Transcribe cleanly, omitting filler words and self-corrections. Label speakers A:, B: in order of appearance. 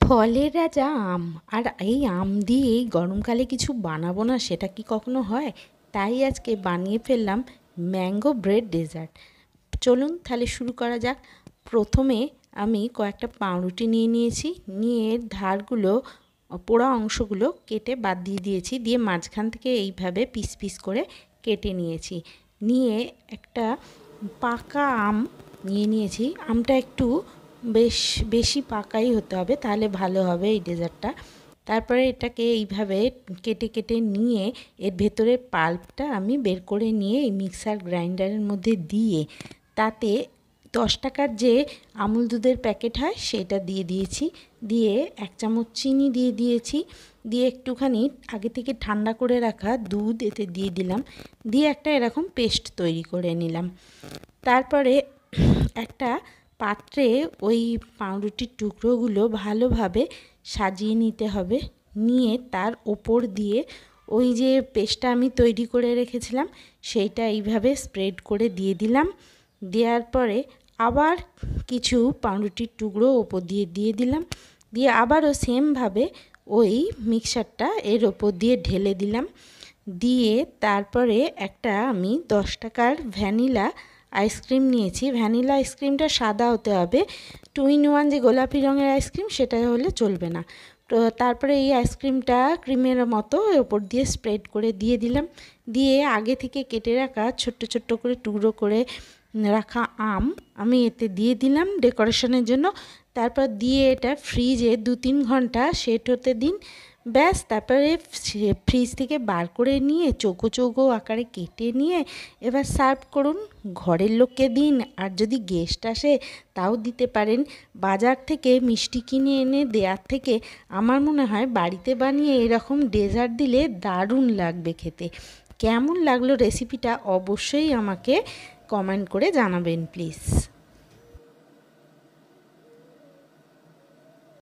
A: ফলের রাজা আম। আর এই আম দিয়ে গরমকালে কিছু বানাবো না সেটা কি কখনো হয়? তাই আজকে বানিয়ে ফেললাম ম্যাঙ্গো ব্রেড ডেজার্ট। চলুন তাহলে শুরু করা যাক। প্রথমে আমি কয়েকটা পাউরুটি নিয়ে নিয়েছি, নিয়ে ধারগুলো পোড়া অংশগুলো কেটে বাদ দিয়ে দিয়েছি, দিয়ে মাঝখান থেকে এইভাবে পিস পিস করে কেটে নিয়েছি। নিয়ে একটা পাকা আম নিয়ে নিয়েছি। আমটা একটু বেশি পাকাই হতে হবে, তাহলে ভালো হবে এই ডেজার্টটা। তারপরে এটাকে এইভাবে কেটে কেটে নিয়ে এর ভেতরের পাল্পটা আমি বের করে নিয়ে এই মিক্সার গ্রাইন্ডারের মধ্যে দিয়ে তাতে 10 টাকার যে আমুল দুধের প্যাকেট হয় সেটা দিয়ে দিয়েছি, দিয়ে 1 চামচ চিনি দিয়ে দিয়েছি, দিয়ে একটুখানি আগে থেকে ঠান্ডা করে রাখা দুধ এতে দিয়ে দিলাম, দিয়ে একটা এরকম পেস্ট তৈরি করে নিলাম। তারপরে একটা পাত্রে ওই পাউরুটির টুকরোগুলো ভালোভাবে সাজিয়ে নিতে হবে, নিয়ে তার ওপর দিয়ে ওই যে পেস্টটা আমি তৈরি করে রেখেছিলাম সেইটা এইভাবে স্প্রেড করে দিয়ে দিলাম। দেওয়ার পরে আবার কিছু পাউরুটির টুকরো ওপর দিয়ে দিয়ে দিলাম, দিয়ে আবারও সেমভাবে ওই মিক্সচারটা এর ওপর দিয়ে ঢেলে দিলাম। দিয়ে তারপরে একটা আমি 10 টাকার ভ্যানিলা আইসক্রিম নিয়েছি। ভ্যানিলা আইসক্রিমটা সাদা হতে হবে, 2 in 1 যে গোলাপি রঙের আইসক্রিম সেটা হলে চলবে না। তো তারপরে এই আইসক্রিমটা ক্রিমের মতো ওপর দিয়ে স্প্রেড করে দিয়ে দিলাম, দিয়ে আগে থেকে কেটে রাখা ছোট্ট ছোট্ট করে টুকরো করে রাখা আম আমি এতে দিয়ে দিলাম ডেকোরেশনের জন্য। তারপর দিয়ে এটা ফ্রিজে 2-3 ঘন্টা সেট হতে দিন। ব্যাস, তারপরে ফ্রিজ থেকে বার করে নিয়ে চৌকো চৌকো আকারে কেটে নিয়ে এবার সার্ভ করুন। ঘরের লোককে দিন, আর যদি গেস্ট আসে তাও দিতে পারেন। বাজার থেকে মিষ্টি কিনে এনে দেওয়ার থেকে আমার মনে হয় বাড়িতে বানিয়ে এরকম ডেজার্ট দিলে দারুণ লাগবে খেতে। কেমন লাগলো রেসিপিটা অবশ্যই আমাকে কমেন্ট করে জানাবেন প্লিজ।